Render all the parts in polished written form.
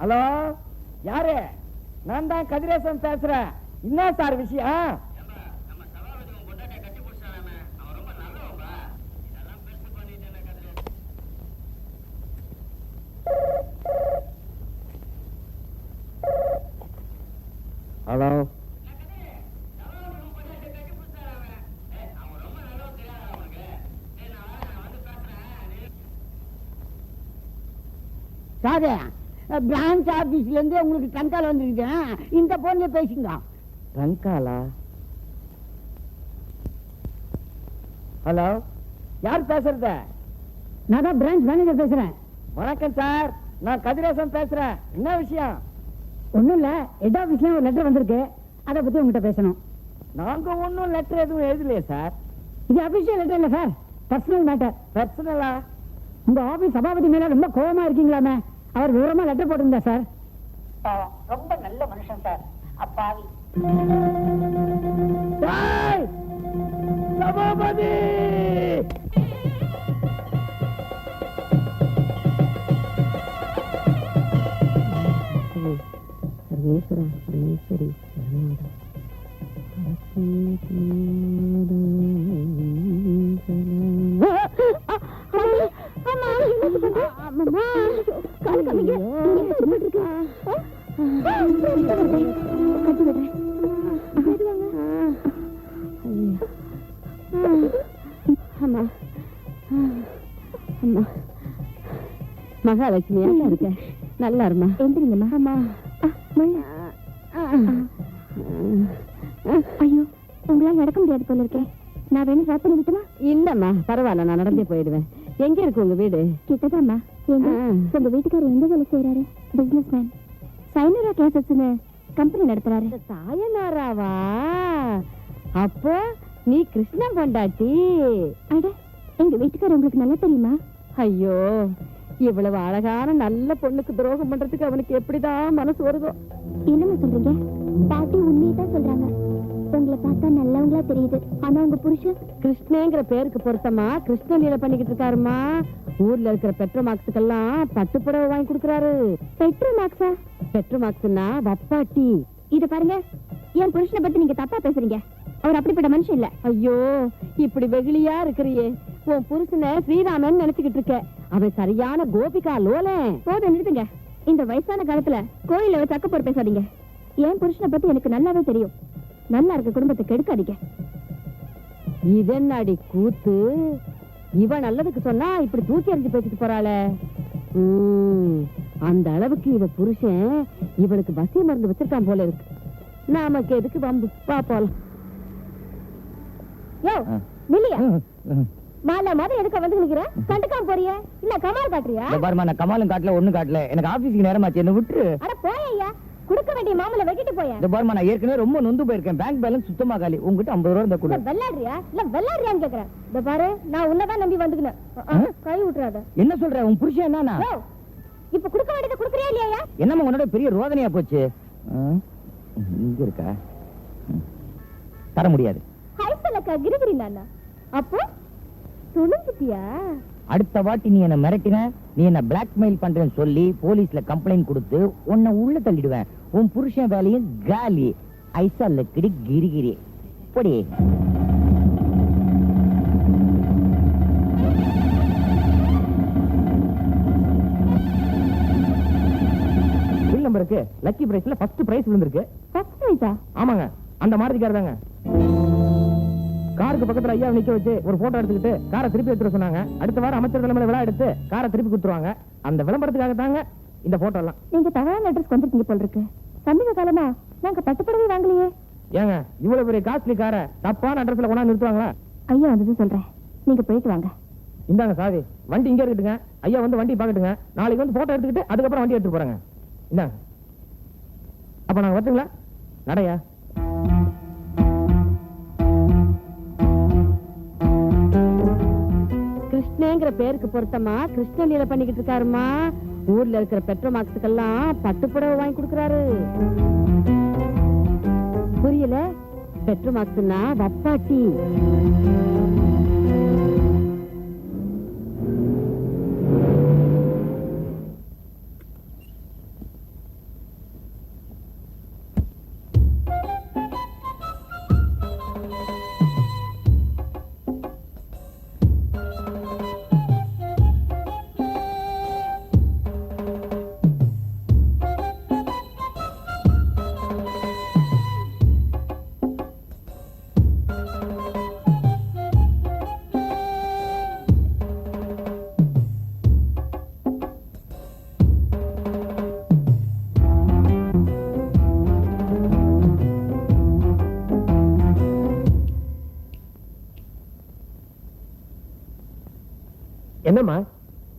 Hello, யாரு? நான் தான் கதிரேசன் பேசுறேன். என்ன சார் விஷயம்? ஹலோ, சாதே, பிரான்ச் ஆபீஸ்ல இருந்து உங்களுக்கு டங்கால் வந்துருக்கு. இந்த போன்ல பேசுங்க. ரங்காலா? ஹலோ, யார் பேசுறது? நான் தான் பிரான்ச் மேனேஜர் பேசுறேன். வணக்கம் சார், நான் கதிரேசன் பேசுறேன். என்ன விஷயம்? ஒண்ணும் இல்ல, ஹெட் ஆபீஸ்ல ஒரு லெட்டர் வந்திருக்கு, அதை பத்தி உங்ககிட்ட பேசணும். நாங்க ஒன்னும் லெட்டர் எதுவும் எழுதலையே சார். இது அபிஷியல் லெட்டர் இல்ல சார், பர்சனல் மேட்டர். பர்சனலா? உங்க ஆபீஸ் சபாபதி மேல ரொம்ப கோபமா இருக்கீங்களாமே, அவர் விவரமா லெட்டர் போட்டிருந்தா சார். ரொம்ப நல்ல மனுஷன் சார், அப்பாவி. சபாபதி! சர்வேஸ்வரா, சர்வேஸ்வரி, மகாலட்சுமியா இருக்க, நல்லா இருமா. எந்திரிங்கம்மா. அம்மா, ஐயோ, உங்களால நடக்க முடியாது போல இருக்கேன். நான் வேணும் ட்ராப் பண்ணி விட்டுமா? இல்லம்மா, பரவாயில்ல, நான் நடந்தே போயிடுவேன். எங்க இருக்கு உங்க வீடு? கிட்டதாம்மா. உங்க வீட்டுக்காரர் எந்த வேலை செய்யறாரு? Businessman. சைனரா கேசஸ்னு கம்பெனி நடத்துறாரு. சாயனாராவா? அப்போ நீ கிருஷ்ணன் பொண்டாட்டி? அட, எங்க வீட்டுக்காரர் உங்களுக்கு நல்லா தெரியுமா? ஐயோ, இவ்வளவு அழகான நல்ல பொண்ணுக்கு துரோகம் பண்றதுக்கு அவனுக்கு எப்படிதான் மனசு வருதோ. என்னமா சொல்றீங்க? பாட்டி உண்மையதான் சொல்றாங்க. உங்களை பார்த்தா நல்லவங்களா தெரியுது, ஆனா உங்க புருஷன் கிருஷ்ணங்கிற பேருக்கு பொருத்தமா கிருஷ்ண லீலை பண்ணிக்கிட்டு இருக்காருமா. ஊர்ல இருக்கிற பெட்ரோமாக்ஸுக்கெல்லாம் பட்டுப்புடவை வாங்கி கொடுக்கறாரு. பெட்ரோமாக்ஸா? பெட்ரோமாக்ஸ்னா வப்பாட்டி. இத பாருங்க, என் புருஷனை பத்தி நீங்க தப்பா பேசுறீங்க. அவர் அப்படிப்பட்ட மனுஷன் இல்ல. ஐயோ, இப்படி வெகுளியா இருக்கிறியே. உன் புருஷனை ஸ்ரீராமன் நினைச்சுக்கிட்டு இருக்க. அவன் சரியான கோபிகா லோலன். போதும், நிறுத்துங்க. இந்த வயசான காலத்துல கோயில வச்சு அக்கப்போர் பேசாதீங்க. என் புருஷனை பத்தி எனக்கு நல்லாவே தெரியும். நல்லா இருக்க குடும்பத்தை கெடுக்காதீங்க. இதென்னாடி கூத்து? இவன் நல்லதுக்கு சொன்னா இப்படி தூக்கி எறிஞ்சு பேசிட்டு போறாளே. அந்த அளவுக்கு இவ புருஷன் இவனுக்கு வசிய மருந்து வச்சிருக்கான் போல இருக்கு. நமக்கு எதுக்கு வம்பு? பாப்போம். மில்லியா மாலை மாதிரி எதுக்கு வந்து நிக்கிற? கண்டுக்காம போறிய இல்ல கமால் காட்டுறியா? பாருமா, நான் கமாலும் காட்டல, ஒண்ணும் காட்டல. எனக்கு ஆபீஸ்க்கு நேரமாச்சு, என்ன விட்டு. அட போய்யா, குடுக்க வேண்டிய மாமலை வெட்டிட்டு போயா. இந்த பாருமா, நான் ஏற்கனவே ரொம்ப நொந்து போயிருக்கேன். பேங்க் பேலன்ஸ் சுத்தமா காலி. உங்ககிட்ட 50 ரூபா இருந்தா கொடு. வெள்ளாடுறியா இல்ல வெள்ளாடுறியான்னு கேக்குறேன். இந்த பாரு, நான் உன்னதான் நம்பி வந்துக்கினேன். கை விட்டுறாத. என்ன சொல்ற? உன் புருஷன் என்னன்னா? இப்ப குடுக்க வேண்டியதை குடுக்கறியா இல்லையா? என்னம்மா உன்னோட பெரிய ரோதனையா போச்சு? இங்க இருக்கா? தர முடியாது. ஹைசலக்கா கிரிகிரி நானா? அப்போ துணிஞ்சிட்டியா? அடுத்த வாட்டி நீ என்ன மிரட்டின, நீ என்ன பிளாக்மெயில் பண்றேன்னு சொல்லி போலீஸ்ல கம்ப்ளைண்ட் கொடுத்து உன்னை உள்ள தள்ளிடுவேன். உன் புருஷன் வேலையும் காலி. ஐசலக்கடி கிரிகிரி பொடி. பில் நம்பருக்கு லக்கி பிரைஸ்ல ஃபர்ஸ்ட் பிரைஸ் விழுந்திருக்கு. ஃபர்ஸ்ட் பிரைஸா? ஆமாங்க, அந்த மாருதிக்காரர் தாங்க. காருக்கு பக்கத்துல ஐயா நிக்க வச்சு ஒரு போட்டோ எடுத்துக்கிட்டு காரை திருப்பி எடுத்துட சொன்னாங்க. அடுத்த வாரம் அமைச்சர் தலைமையில விழா எடுத்து காரை திருப்பி கொடுத்துருவாங்க. அந்த விளம்பரத்துக்காக தாங்க இந்த போட்டோ எல்லாம். நீங்க தவறான அட்ரஸ் வந்துட்டீங்க போல இருக்கு. சமீப காலமா நாங்க பட்டுப்படவே வாங்கலையே. ஏங்க, இவ்வளவு பெரிய காஸ்ட்லி காரை தப்பான அட்ரஸ்ல கொண்டாந்து நிறுத்துவாங்களா? ஐயா வந்து சொல்றேன், நீங்க போயிட்டு வாங்க. இந்தாங்க சாவி, வண்டி இங்க இருக்கட்டுங்க. ஐயா வந்து வண்டி பாக்கட்டுங்க. நாளைக்கு வந்து போட்டோ எடுத்துக்கிட்டு அதுக்கப்புறம் வண்டி எடுத்துட்டு போறாங்க. இந்தாங்க. அப்ப நாங்க வரட்டுங்களா? நடையா? கிருஷ்ணங்கிற பேருக்கு பொருத்தமா கிருஷ்ண லீலை பண்ணிக்கிட்டு இருக்காருமா. ஊர்ல இருக்கிற பெட்ரோமாக்ஸுக்கெல்லாம் பட்டுப்புடவை வாங்கி கொடுக்கறாரு. புரியல? பெட்ரோமாக்ஸ்னா வப்பாட்டி.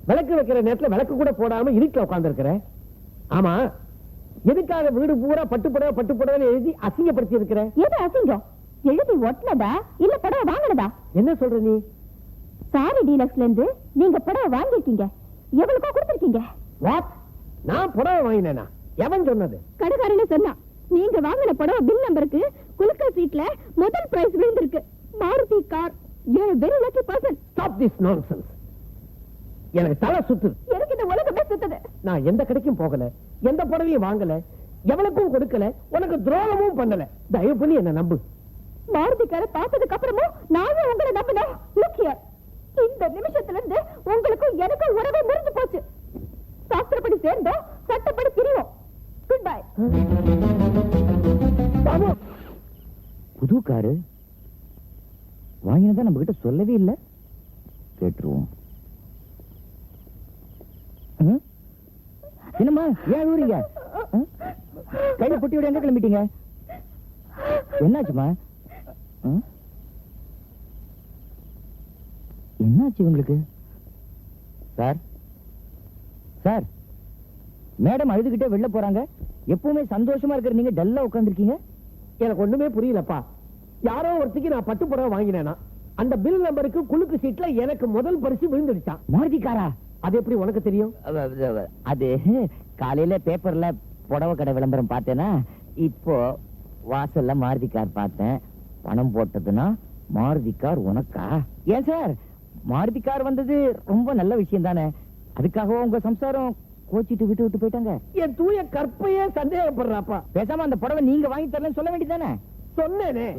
விளக்கு வைக்கிற நேரத்துல விளக்கு கூட போடாம இருட்டில் உட்கார்ந்து இருக்கிற. ஆமா, எதுக்காக வீடு பூரா பட்டுப்புடவை எழுதி அசிங்கப்படுத்தி இருக்கிற? எது அசிங்கம்? எழுதி ஒட்டினதா இல்ல புடவை வாங்கினதா? என்ன சொல்ற நீ? சாரி டீலக்ஸ்ல இருந்து நீங்க புடவை வாங்கிருக்கீங்க, எவ்வளவுக்கோ கொடுத்திருக்கீங்க. வாட்? நான் புடவை வாங்கினேனா? எவன் சொன்னது? கடைக்காரனே சொன்னா. நீங்க வாங்கின புடவை பில் நம்பருக்கு குலுக்கல் சீட்ல முதல் பிரைஸ் விழுந்திருக்கு. Maruti car. You are very lucky person. Stop this nonsense. எனக்கு தலை சுத்துது. எனக்கு இந்த உலகமே சுத்துது. நான் எந்த கடைக்கும் போகல, எந்த புடவையும் வாங்கல, எவனுக்கும் கொடுக்கல, உனக்கு துரோகமும் பண்ணல. தயவு பண்ணி என்ன நம்பு. மாருதி காரை பார்த்ததுக்கு அப்புறமும் நானும் உங்களை நம்பினேன். Look here. இந்த நிமிஷத்துல இருந்து உங்களுக்கும் எனக்கும் உறவே முறிஞ்சு போச்சு. சாஸ்திரப்படி சேர்ந்தோம், சட்டப்படி பிரிவோம். Goodbye. புது காரு வாங்கினதா நம்ம கிட்ட சொல்லவே இல்ல. கேட்டுருவோம். என்னம்மா ஏன் அழுவுறீங்க? கையில பொட்டியோட எங்க கிளம்பிட்டீங்க? என்னாச்சுமா? என்னாச்சு உங்களுக்கு? சார் சார், மேடம் அழுதுகிட்டே வெளில போறாங்க. எப்பவுமே சந்தோஷமா இருக்கிற நீங்க டல்லா உட்கார்ந்துருக்கீங்க. எனக்கு ஒண்ணுமே புரியலப்பா. யாரோ ஒருத்திக்கு நான் பட்டு புடவை வாங்கினேனா, அந்த பில் நம்பருக்கு குலுக்கு சீட்ல எனக்கு முதல் பரிசு விழுந்துடுச்சான். மாருதி காரா? அது எப்படி உனக்கு தெரியும்? அது காலையில பேப்பர்ல புடவை கடை விளம்பரம் பார்த்தேனா, இப்போ வாசல்ல மாருதி கார் பார்த்தேன். பணம் போட்டதுன்னா மாருதி கார் உனக்கா? ஏன் சார், மாருதி கார் வந்தது ரொம்ப நல்ல விஷயம் தானே. அதுக்காக உங்க சம்சாரம் கோச்சிட்டு விட்டு போயிட்டாங்க. என் தூய கற்பையே சந்தேகப்படுறாப்பா. பேசாம அந்த புடவை நீங்க வாங்கி தரலன்னு சொல்ல வேண்டியதானே? சொன்னேனே,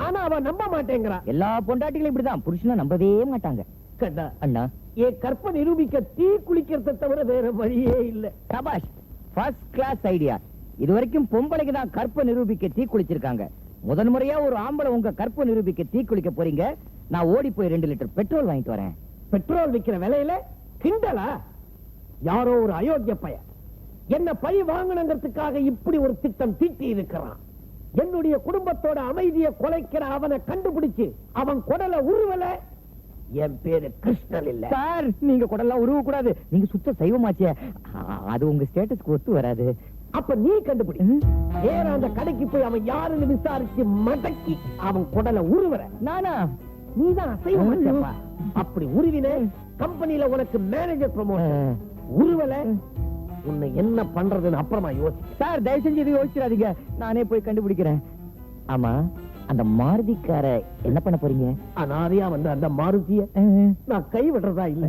ஆனா அவன் நம்ப மாட்டேங்கிறா. எல்லா பொண்டாட்டிகளும் இப்படிதான், புருஷனை நம்பவே மாட்டாங்க. கண்டா அண்ணா, என் கற்பை நிரூபிக்க தீ குளிக்கிறத தவிர வேற வழியே இல்ல. சபாஷ், ஃபர்ஸ்ட் கிளாஸ் ஐடியா. இது வரைக்கும் பொம்பளைக்கு தான் கற்பை நிரூபிக்க தீ குளிச்சிருக்காங்க. முதல் முறையா ஒரு ஆம்பளை உங்க கற்பை நிரூபிக்க தீ குளிக்க போறீங்க. நான் ஓடி போய் 2 லிட்டர் பெட்ரோல் வாங்கிட்டு வரேன். பெட்ரோல் விக்கிற விலையில கிண்டலா? யாரோ ஒரு அயோக்கிய பையன் என்ன பழி வாங்கணுங்கிறதுக்காக இப்படி ஒரு திட்டம் தீட்டி இருக்கிறான். என்னுடைய குடும்பத்தோட அமைதியை குலைக்கிற அவனை கண்டுபிடிச்சு அவன் குடலை உருவல. என் பேரு கிருஷ்ணன் இல்ல சார். நீங்க குடல்லாம் உருவ கூடாது. நீங்க சுத்த சைவமாச்சிய, அது உங்க ஸ்டேட்டஸ்க்கு ஒத்து வராது. அப்ப நீ கண்டுபிடி. ஏற அந்த கடைக்கு போய் அவன் யாருன்னு விசாரிச்சு மடக்கி அவன் குடலை உருவற. நானா? நீதான் அசைவமாச்சப்பா. அப்படி உருவின கம்பெனில உனக்கு மேனேஜர் ப்ரமோஷன். உருவல உன்னை என்ன பண்றதுன்னு அப்புறமா யோசி. சார், தயவு செஞ்சு இது யோசிச்சிடாதீங்க. நானே போய் கண்டுபிடிக்கிறேன். ஆமா, அந்த மாருதிக்கார என்ன பண்ண போறீங்க? அனாதையா வந்து அந்த மாருதிய நான் கை விடுறதா இல்ல.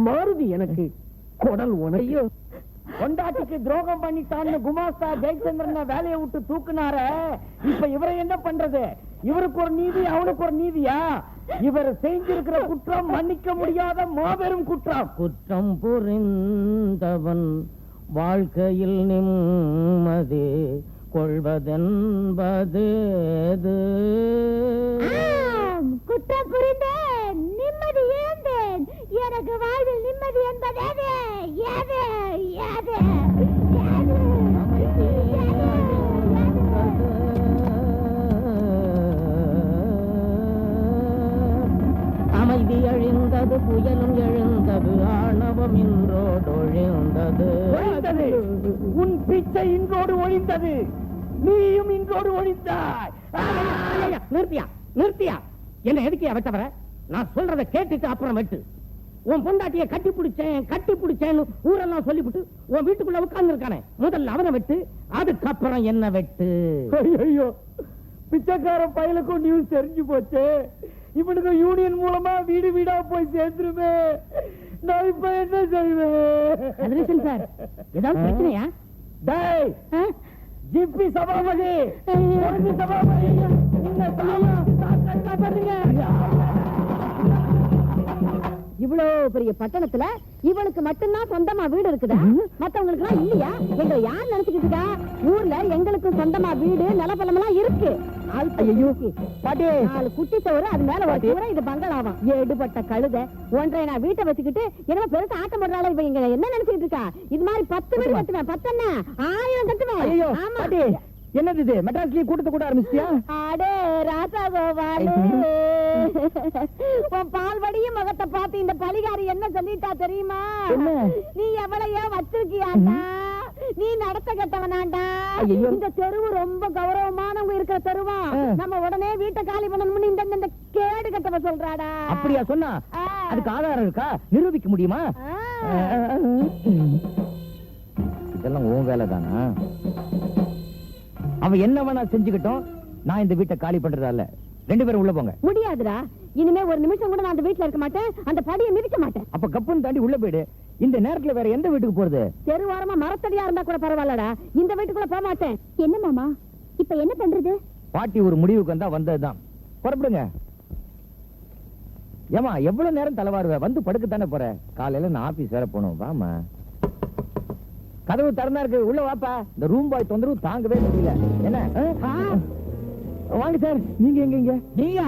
மாருதி எனக்கு, குடல் உனக்கு. கொண்டாட்டிக்கு துரோகம் பண்ணிட்டான்னு குமாஸ்தா ஜெயச்சந்திரன் வேலையை விட்டு தூக்குனார. இப்ப இவரை என்ன பண்றது? இவருக்கு ஒரு நீதி, அவனுக்கு ஒரு நீதியா? இவர் செஞ்சிருக்கிற குற்றம் மன்னிக்க முடியாத மாபெரும் குற்றம். குற்றம் புரிந்தவன் வாழ்க்கையில் நிம்மதி கொள்வதென்பது. குற்றம் புரிந்தேன், நிம்மதி இழந்தேன். எனக்கு வாழ்வில் நிம்மதி என்பது எது? எது? எது? அமைதி அழிந்தது, புயலும் எழுந்தது, ஆணவம் இன்றோடு ஒழிந்தது. உன் பிச்சை இன்றோடு ஒழிந்தது, நீயும் இன்றோடு ஒழிந்தாய். நிறுத்தியா நிறுத்தியா? என்ன எதுக்கியா வெட்டவர? நான் சொல்றதை கேட்டுட்டு அப்புறம் வெட்டு. உன் பொண்டாட்டிய கட்டி பிடிச்சேன்னு ஊரெல்லாம் சொல்லிவிட்டு உன் வீட்டுக்குள்ள உட்கார்ந்து இருக்கானே, முதல்ல அவனை வெட்டு, அதுக்கப்புறம் என்ன வெட்டு. ஐயோ, பிச்சைக்கார பயலுக்கும் நியூஸ் தெரிஞ்சு போச்சு. இவனுக்கு யூனியன் மூலமா வீடு வீடா போய் சேர்ந்துருமே. நான் இப்ப என்ன செய்வேன்? சார், ஏதாவது பிரச்சனையா? டேய் ஜிபி சபாபதி, சபாபதி இவ்வளவு பெரிய பட்டணத்துல இவளுக்கு மட்டும்தான் சொந்தமா வீடு இருக்குதா? மத்தவங்களுக்கு எல்லாம் இல்லையா? எங்களை யார் நினைச்சுக்கிட்டு இருக்கா? ஊர்ல எங்களுக்கு சொந்தமா வீடு நிலப்பலம் எல்லாம் இருக்கு. நாலு குட்டி தவிர அது மேல ஒரு தவிர இது பங்களாவாம். எடுபட்ட கழுத ஒன்றை நான் வீட்டை வச்சுக்கிட்டு என்ன பெருசா ஆட்டம் போடுறாள். இவ இங்க என்ன நினைச்சுக்கிட்டு இருக்கா? இது மாதிரி 10 வீடு கட்டுவேன். 10 என்ன 1000 கட்டுவேன். ஆமா, என்னது இது? மெட்ராஸ்லயே கூட்டத்தை கூட ஆரம்பிச்சியா? அடே ராசா கோபாலு, உன் பால்வடியும் முகத்தை பார்த்து இந்த பலிகாரி என்ன சொல்லிட்டா தெரியுமா? நீ எவ்வளையோ வச்சிருக்கியாண்டா, நீ நடத்த கட்டவனாண்டா. இந்த தெருவு ரொம்ப கௌரவமானவங்க இருக்கிற தெருவா, நம்ம உடனே வீட்டை காலி பண்ணணும்னு இந்த கேடு கட்டவ சொல்றாடா. அப்படியா சொன்னா? அதுக்கு ஆதாரம் இருக்கா? நிரூபிக்க முடியுமா? இதெல்லாம் உன் வேலை தானா? அவன் என்ன வேணா செஞ்சுக்கிட்டோம், நான் இந்த வீட்டை காலி பண்றதால. 2 பேரும் உள்ள போங்க. முடியாதுடா, இனிமே ஒரு நிமிஷம் கூட நான் அந்த வீட்டுல இருக்க மாட்டேன், அந்த படியை மிதிக்க மாட்டேன். அப்ப கப்புன்னு தாண்டி உள்ள போயிடு. இந்த நேரத்துல வேற எந்த வீட்டுக்கு போறது? தெருவாரமா மரத்தடியா இருந்தா கூட பரவாயில்லடா, இந்த வீட்டுக்குள்ள போக மாட்டேன். என்ன மாமா இப்ப என்ன பண்றது? பாட்டி ஒரு முடிவுக்கு வந்தா வந்ததுதான். புறப்படுங்க. ஏமா எவ்வளவு நேரம் தலைவாருவ? வந்து படுக்கத்தானே போற. காலையில நான் ஆபீஸ் வேற போகணும். வாமா, கதவு திறந்தா இருக்கு, உள்ள வாப்பா. இந்த ரூம் பாய் தொந்தரவு தாங்கவே முடியல. என்ன வாங்க சார். நீங்க எங்க? நீயா?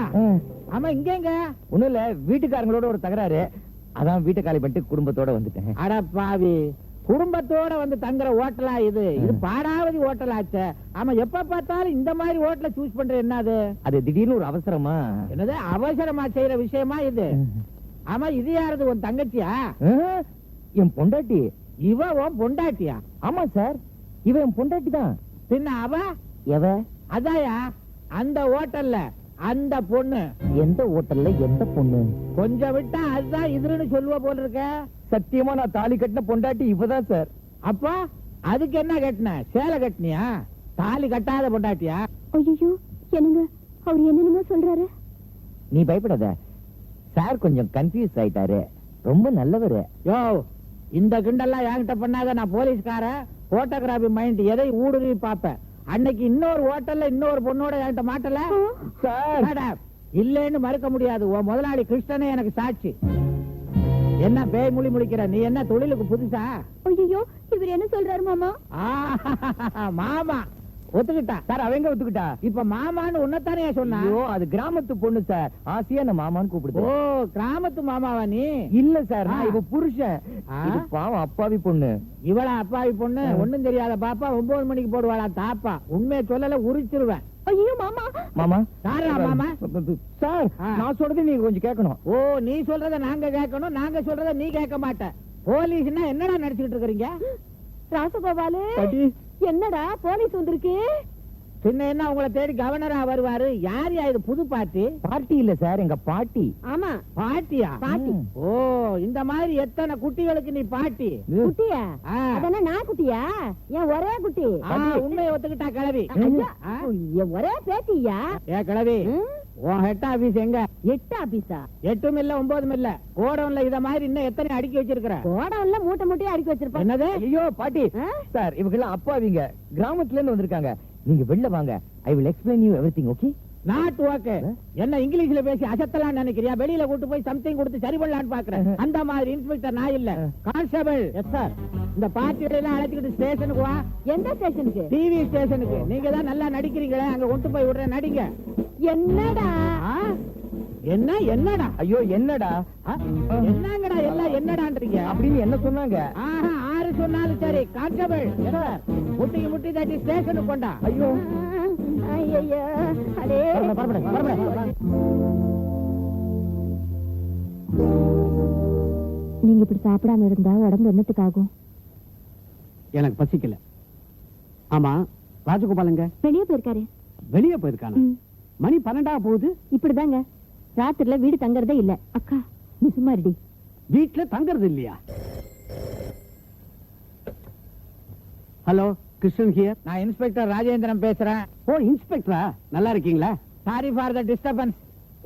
ஆமா, இங்க எங்க? ஒண்ணும் இல்ல, வீட்டுக்காரங்களோட ஒரு தகராறு, அதான் வீட்டை காலி பண்ணிட்டு குடும்பத்தோட வந்துட்டேன். அட பாவி, குடும்பத்தோட வந்து தங்குற ஹோட்டலா இது? இது பாடாவதி ஹோட்டல் ஆச்சே. ஆமா, எப்ப பார்த்தாலும் இந்த மாதிரி ஹோட்டல சூஸ் பண்ற என்னது? அது திடீர்னு ஒரு அவசரமா. என்னது அவசரமா செய்யற விஷயமா இது? ஆமா, இது யாரது? உன் தங்கச்சியா? என் பொண்டாட்டி. இவ உன் பொண்டாட்டியா? ஆமா சார், இவ என் பொண்டாட்டி தான். பின்ன அவ எவ? அதாயா அந்த ஹோட்டல்ல அந்த பொண்ணு. எந்த ஹோட்டல்ல எந்த பொண்ணு? கொஞ்சம் விட்டா அதுதான் இதுன்னு சொல்லுவ போல இருக்க. சத்தியமா நான் தாலி கட்டின பொண்டாட்டி இவதான் சார். அப்பா அதுக்கு என்ன கட்டின? சேலை கட்டினியா? தாலி கட்டாத பொண்டாட்டியா? ஐயோ என்னங்க அவர் என்னென்னமோ சொல்றாரு. நீ பயப்படாத சார், கொஞ்சம் கன்ஃபியூஸ் ஆயிட்டாரு. ரொம்ப நல்லவரு. யோ, இந்த கிண்டெல்லாம் என்கிட்ட பண்ணாத. நான் போலீஸ்கார, போட்டோகிராபி மைண்ட், எதை ஊடுருவி பாப்பேன். அன்னைக்கு இன்னொரு ஹோட்டல்ல இன்னொரு பொண்ணோட என்கிட்ட மாட்டல சார். இல்லன்னு மறுக்க முடியாது. உன் முதலாளி கிருஷ்ணனே எனக்கு சாட்சி. என்ன பேய் மொழி முழிக்கிற? நீ என்ன தொழிலுக்கு புதுசா? ஐயோ இவர் என்ன சொல்றாரு மாமா? மாமா ஒத்துக்கிட்டா சார். அவங்க ஒத்துக்கிட்டா. இப்ப மாமான்னு உன்னத்தானே சொன்னா? அது கிராமத்து பொண்ணு சார். ஆசையா நான் மாமான்னு கூப்பிடுது. ஓ, கிராமத்து மாமாவா நீ? இல்ல சார், நான் இவ புருஷன். இது பாவம் அப்பாவி பொண்ணு. இவளா அப்பாவி பொண்ணு? ஒண்ணும் தெரியாத பாப்பா 9 மணிக்கு போடுவாளா தாப்பா? உண்மையை சொல்லல உரிச்சிருவேன். ஐயோ மாமா. மாமா சாரா மாமா? சார், நான் சொல்றது நீங்க கொஞ்சம் கேட்கணும். ஓ, நீ சொல்றத நாங்க கேட்கணும், நாங்க சொல்றத நீ கேட்க மாட்ட. போலீஸ்னா என்னடா நடிச்சுக்கிட்டு இருக்கீங்க? ராசகோபாலு, என்னடா போலீஸ் வந்திருக்கு? பின்ன என்ன உங்களை தேடி கவர்னரா வருவாரு? யார் இது? புது பார்ட்டி? பார்ட்டி இல்ல சார், எங்க பாட்டி. ஆமா, பாட்டியா? பாட்டி. ஓ, இந்த மாதிரி எத்தனை குட்டிகளுக்கு நீ பாட்டி? குட்டியா? அதென்ன நான் குட்டியா? என் ஒரே குட்டி. உண்மையை ஒத்துக்கிட்டா கிளவி. என் ஒரே பேட்டியா? ஏ கிளவி, உன் ஹெட் ஆபீஸ் எங்க? ஹெட் ஆபீஸா? 8 இல்ல 9 இல்ல. கோடவுன்ல இத மாதிரி இன்னும் எத்தனை அடுக்கி வச்சிருக்கிற? கோடவுன்ல மூட்டை மூட்டையா அடுக்கி வச்சிருப்பேன். என்னது? ஐயோ பாட்டி சார், இவங்க எல்லாம் அப்பாவிங்க, கிராமத்துல இருந்து வந்திருக்காங்க. நீங்க வெளில வாங்க, I will explain you everything. Okay? Not okay. என்ன இங்கிலீஷ்ல பேசி அசத்தலாம் நினைக்கிறியா? வெளியில கூட்டு போய் சம்திங் கொடுத்து சரி பண்ணலாம்னு பாக்குறேன். அந்த மாதிரி இன்ஸ்பெக்டர் நான் இல்ல, கான்ஸ்டபிள். Yes sir. இந்த பார்ட்டிகளை எல்லாம் அழைச்சிக்கிட்டு ஸ்டேஷனுக்கு வா. எந்த ஸ்டேஷனுக்கு? டிவி ஸ்டேஷனுக்கு. நீங்க தான் நல்லா நடிக்கிறீங்களே, அங்க கொண்டு போய் விடுறேன், நடிங்க. என்னடா? என்னடா? ஐயோ என்னடா? என்னங்கடா எல்லாம் என்னடான்றீங்க? அப்படின்னு என்ன சொன்னாங்க? ஆறு சொன்னாலும் சரி. கான்ஸ்டபிள் முட்டி தட்டி ஸ்டேஷனுக்கு கொண்டா. ஐயோ ஐயோ, அடே நீங்க இப்படி சாப்பிடாம இருந்தா உடம்பு என்னத்துக்கு ஆகும்? எனக்கு பசிக்கல. ஆமா, ராஜகோபாலங்க வெளியே போயிருக்காரு. வெளியே போயிருக்கானா? மணி 12 போகுது. இப்படிதாங்க, ராத்திரில வீடு தங்கறதே இல்ல. அக்கா நீ சும்மா இருடி. வீட்டுல தங்கறது இல்லையா? Hello, Krishnan here. நான் இன்ஸ்பெக்டர் ராஜேந்திரன் பேசுறேன். ஓ, இன்ஸ்பெக்டரா? நல்லா இருக்கீங்களா? Sorry for the disturbance.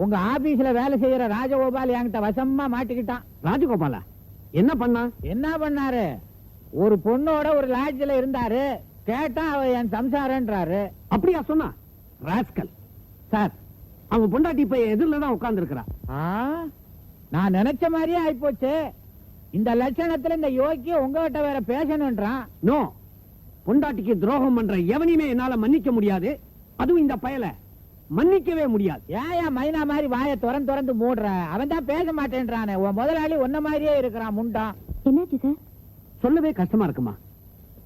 உங்க ஆபீஸ்ல வேலை செய்யற ராஜகோபால் என்கிட்ட வசமா மாட்டிக்கிட்டான். ராஜகோபாலா? என்ன பண்ணா? என்ன பண்ணாரு? ஒரு பொண்ணோட ஒரு லாட்ஜ்ல இருந்தாரு. கேட்டா அவ என் சம்சாரன்றாரு. அப்படியா சொன்னா? ராஸ்கல். சார், அவங்க பொண்டாட்டி இப்ப எதிரில தான் உட்கார்ந்து இருக்கிறா. நான் நினைச்ச மாதிரியே ஆயிப்போச்சு. இந்த லட்சணத்துல இந்த யோகி உங்ககிட்ட வேற பேசணும்ன்றான். நோ, பொண்டாட்டிக்கு துரோகம் பண்ற எவனையுமே என்னால மன்னிக்க முடியாது. அதுவும் இந்த பயல மன்னிக்கவே முடியாது. ஏன் மைனா மாதிரி வாயை திறந்து மூடுற? அவன் தான் பேச மாட்டேன்றானே. உன் முதலாளி ஒன்ன மாதிரியே இருக்கிறான் முண்டான். என்னாச்சு சார்? சொல்லவே கஷ்டமா இருக்குமா?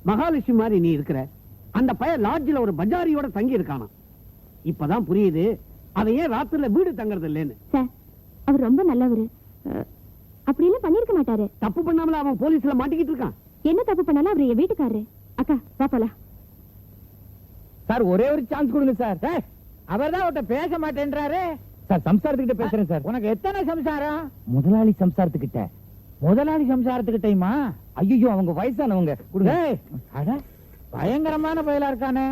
மகாலட்சுமி மாதிரி நீ இருக்கிற. அந்த பையன் லாட்ஜில ஒரு பஜாரியோட தங்கி இருக்கானா. இப்பதான் புரியுது அவன் ஏன் ராத்திரில வீடு தங்கறது இல்லைன்னு. சார் அவர் ரொம்ப நல்லவரு. அப்படி எல்லாம் பண்ணிருக்க மாட்டாரு. தப்பு பண்ணாமல அவன் போலீஸ்ல மாட்டிக்கிட்டு இருக்கான். என்ன தப்பு பண்ணாலும் அவர் என் வீட்டுக்காரரு. அக்கா வா போலாம். சார் ஒரே ஒரு சான்ஸ் கொடுங்க சார். அவர் தான் அவட்ட பேச மாட்டேன்றாரு. சார் சம்சாரத்துக்கிட்ட பேசுறேன் சார். உனக்கு எத்தனை சம்சாரம்? முதலாளி சம்சாரத்துக்கிட்ட. முதலாளி சம்சாரத்துக்கிட்டயுமா? ஐயோ அவங்க வயசானவங்க. கொடுங்க. அட பயங்கரமான பயலா இருக்கானே.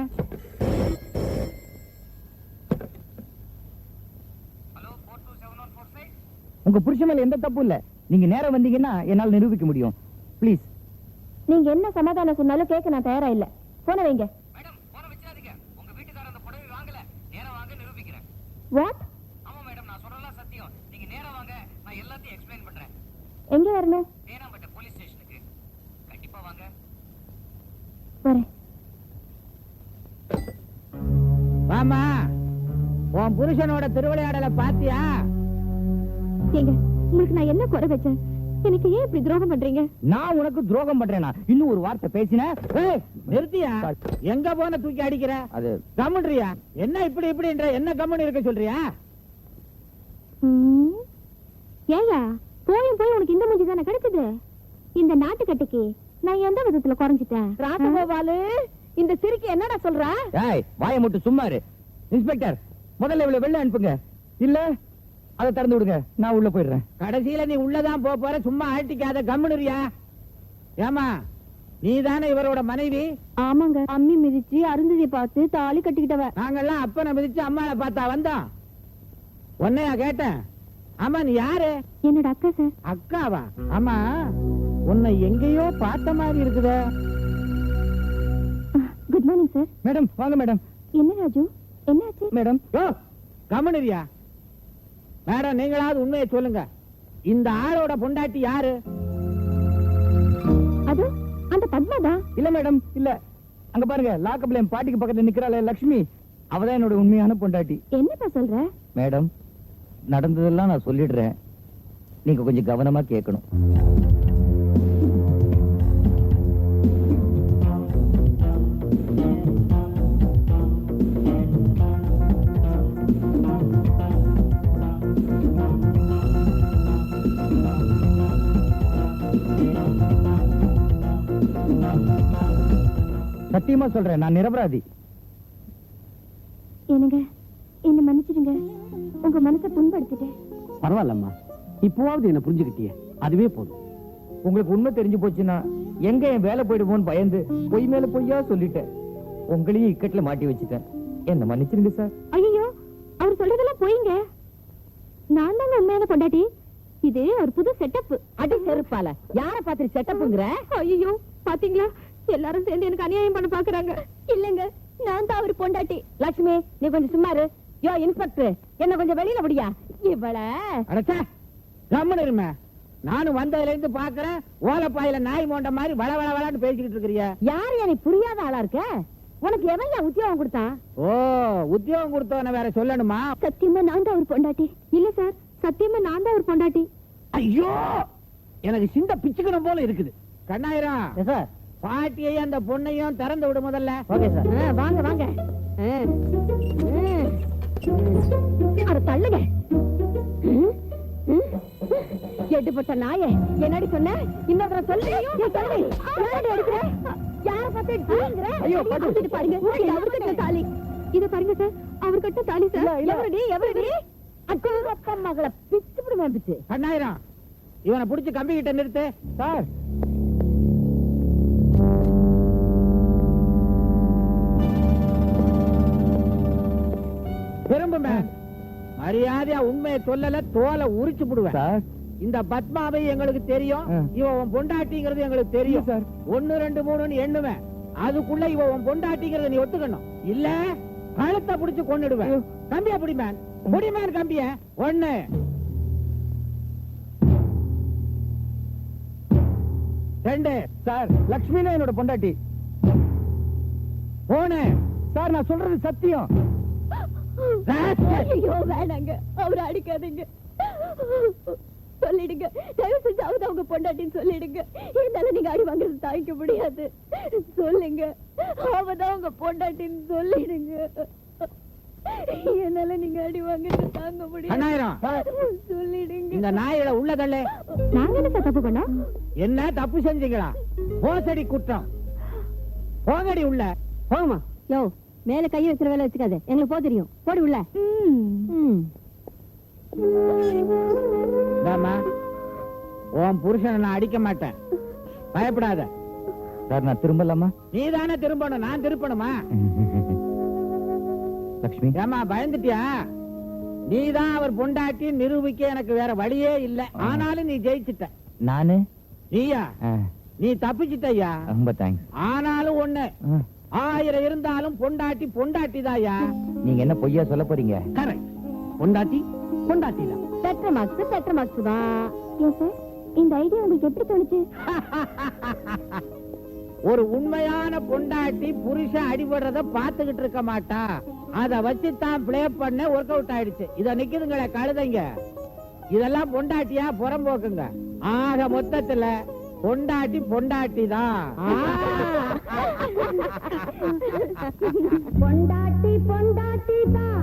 உங்க புருஷன் மேல எந்த தப்பு இல்ல. நீங்க நேரம் வந்தீங்கன்னா என்னால நிரூபிக்க முடியும். ப்ளீஸ். நீங்க என்ன சமாதானம் சொன்னாலும் கேட்க நான் தயாரா இல்ல. போன வைங்க. மேடம் போன வச்சாதீங்க. உங்க வீட்டுக்காரர் அந்த புடவை வாங்கல. நேரா வாங்க நிரூபிக்கிறேன். வாட்? ஆமா மேடம் நான் சொல்றதெல்லாம் சத்தியம். நீங்க நேரா வாங்க நான் எல்லாத்தையும் எக்ஸ்பிளைன் பண்றேன். எங்க வரணும்? தேனாம்பேட்டை போலீஸ் ஸ்டேஷனுக்கு. கண்டிப்பா வாங்க. வரேன். வாமா. உன் புருஷனோட திருவிளையாடலை பாத்தியா? ஏங்க உங்களுக்கு நான் என்ன குறை வச்சேன்? எனக்கு ஏன் இப்படி துரோகம் பண்றீங்க? நான் உனக்கு துரோகம் பண்றேனா? இன்னும் ஒரு வார்த்தை பேசின நிறுத்தியா? எங்க போன தூக்கி அடிக்கிற? அது கம்முன்றியா? என்ன இப்படி இப்படின்ற? என்ன கம்முன்னு இருக்க சொல்றியா? ஏயா போய் உனக்கு இந்த மூஞ்சி தானே கிடைச்சது? இந்த நாட்டுக்கட்டைக்கு நான் எந்த விதத்துல குறைஞ்சிட்டேன்? ராசகோபாலு இந்த சிரிக்கு என்னடா சொல்ற? ஏய் வாயை மட்டும் சும்மா இரு. இன்ஸ்பெக்டர் முதல்ல இவளை வெளில அனுப்புங்க. இல்ல அதை திறந்து விடுங்க. நான் உள்ள போயிடுறேன். கடைசியில நீ உள்ளதான் போற. சும்மா ஆட்டிக்காத. கம்முனுரியா? ஏமா நீ தானே இவரோட மனைவி? ஆமாங்க. அம்மி மிதிச்சு அருந்ததியை பார்த்து தாலி கட்டிக்கிட்டவ. நாங்கெல்லாம் அப்பனை மிதிச்சு அம்மாவை பார்த்தா வந்தோம். உன்னையா கேட்டேன். ஆமா நீ யாரு? என்னோட அக்கா சார். அக்காவா? ஆமா உன்னை எங்கேயோ பார்த்த மாதிரி இருக்குதே. Good morning sir. மேடம் வாங்க மேடம். என்ன ராஜு என்னாச்சு? மேடம் யோ கம்முனுரியா? மேடம் நீங்களாவது உண்மையை சொல்லுங்க. இந்த ஆளோட பொண்டாட்டி யாரு? அது அந்த பத்மாதா. இல்ல மேடம் இல்ல. அங்க பாருங்க லாக்கப்ல என் பாட்டிக்கு பக்கத்துல நிக்கிறாளே லட்சுமி, அவதான் என்னோட உண்மையான பொண்டாட்டி. என்னப்பா சொல்ற? மேடம் நடந்ததெல்லாம் நான் சொல்லிடுறேன். நீங்க கொஞ்சம் கவனமா கேட்கணும். சத்தியமா சொல்றேன் நான் நிரபராதி. என்னங்க என்ன மன்னிச்சிடுங்க. உங்க மனசை புண்படுத்திட்டேன். பரவாயில்லம்மா. இப்போவாவது என்ன புரிஞ்சுக்கிட்டியே, அதுவே போதும். உங்களுக்கு உண்மை தெரிஞ்சு போச்சுன்னா எங்க என் வேலை போயிடுமோன்னு பயந்து பொய் மேல பொய்யா சொல்லிட்டேன். உங்களையும் இக்கட்டுல மாட்டி வச்சுட்டேன். என்ன மன்னிச்சிருங்க சார். ஐயோ அவர் சொல்றதெல்லாம் போயிங்க. நான் தாங்க உண்மையான பொண்டாட்டி. இது ஒரு புது செட்டப். அடி செருப்பால யார பாத்து செட்டப்ங்கற? ஐயோ பாத்தீங்களா, எல்லாரும் சேர்ந்து எனக்கு அநியாயம் பண்ண பாக்குறாங்க. இல்லங்க நான் தான் அவர் பொண்டாட்டி. லட்சுமி நீ கொஞ்சம் சும்மா இரு. யோ இன்ஸ்பெக்டர் என்ன கொஞ்சம் வெளியில விடியா? இவள அடச்சே கம்முனு இருமே. நானும் வந்ததுல இருந்து பாக்குறேன் ஓலப்பாயில நாய் மோண்ட மாதிரி வள வள வளன்னு பேசிக்கிட்டு இருக்கிறிய. யாரு எனக்கு புரியாத ஆளா இருக்க? உனக்கு எவன் உத்தியோகம் கொடுத்தான்? ஓ உத்தியோகம் கொடுத்தவன வேற சொல்லணுமா? சத்தியமா நான் தான் அவர் பொண்டாட்டி. இல்ல சார் சத்தியமா நான் தான் அவர் பொண்டாட்டி. ஐயோ எனக்கு சிந்த பிச்சுக்கணும் போல இருக்குது. கண்ணாயிரம் சார் பாட்டியையும் அந்த பொண்ணையும் திறந்து விடு முதல்ல. Okay sir. வாங்க வாங்க. அட தள்ளுங்க. எட்டுப்பட்ட நாயே என்னடி சொன்ன? இன்னொரு சொல்லு. யார பார்த்து அடிக்கிற? ஐயோ பாத்து பாருங்க. அவர் கட்ட தாலி. இத பாருங்க சார். அவர் கட்ட தாலி சார். எவரடி? அக்கா மகளை பிச்சு பிடி வந்துச்சு. கண்ணாயிரம் இவனை புடிச்சு கம்பி கிட்ட நிறுத்து. சார் திரும்ப மரியாதையா உண்மையை சொல்லல தோலை உரிச்சு விடுவேன். சார் இந்த பத்மாவை எங்களுக்கு தெரியும். இவ உன் பொண்டாட்டிங்கிறது எங்களுக்கு தெரியும் சார். 1 2 3 எண்ணுவேன். அதுக்குள்ள இவ உன் பொண்டாட்டிங்கிறத நீ ஒத்துக்கணும். இல்ல கழுத்தை புடிச்சு கொன்னுடுவேன். கம்பியா புடிமேன். புடிமேன் கம்பிய. 1 2 சார் லட்சுமி தான் என்னோட பொண்டாட்டி. 3 சார் நான் சொல்றது சத்தியம். ஐயோ வேணாங்க. அவரை அடிக்காதீங்க. சொல்லிடுங்க. தயவு செஞ்சு அவதான் உங்க பொண்டாட்டின்னு சொல்லிடுங்க. இருந்தாலும் நீங்க அடி வாங்குறது தாங்கிக்க முடியாது. சொல்லுங்க அவதான் உங்க பொண்டாட்டின்னு சொல்லிடுங்க. என்னால நீங்க அடி வாங்கிட்டு தாங்க முடியும். கண்ணாயிரம் சொல்லிடுங்க. இந்த நாயில உள்ளதல்ல. நாங்க என்ன சார் தப்பு பண்ணோம்? என்ன தப்பு செஞ்சீங்களா? மோசடி குற்றம். போங்கடி உள்ள. போமா யோ, மேல கைய வச்சுற வேலை வச்சுக்காத, எங்களுக்கு போ தெரியும். போடி உள்ள. உன் புருஷனை நான் அடிக்க மாட்டேன், பயப்படாத. சார் நான் திரும்பலாமா? நீ தானே திரும்பணும், நான் திருப்பணுமா? லக்ஷ்மி ஏமா பயந்துட்டியா? நீதான் அவர் பொண்டாட்டி நிரூபிக்க எனக்கு வேற வழியே இல்ல. ஆனாலும் நீ ஜெயிச்சிட்ட. நானு நீயா? நீ தப்பிச்சிட்டயா? ரொம்ப தேங்க்ஸ். ஆனாலும் ஒண்ணு, 1000 இருந்தாலும் பொண்டாட்டி பொண்டாட்டி தாயா. நீங்க என்ன பொய்யா சொல்ல போறீங்க? கரெக்ட். பொண்டாட்டி பொண்டாட்டி தான். பெற்ற மார்க்ஸ் தான். ஏன் சார் இந்த ஐடியா உங்களுக்கு எப்படி தோணுச்சு? ஒரு உண்மையான பொண்டாட்டி புருஷன் அடிபடுறத பாத்துக்கிட்டு இருக்க மாட்டா. அத வச்சு தான் பிளே பண்ண ஒர்க் அவுட் ஆயிடுச்சு. இத நிக்குதுங்களே கழுதைங்க, இதெல்லாம் பொண்டாட்டியா புறம்போக்குங்க. ஆக மொத்தத்துல பொண்டாட்டி பொண்டாட்டி தான். பொண்டாட்டி பொண்டாட்டி தான்.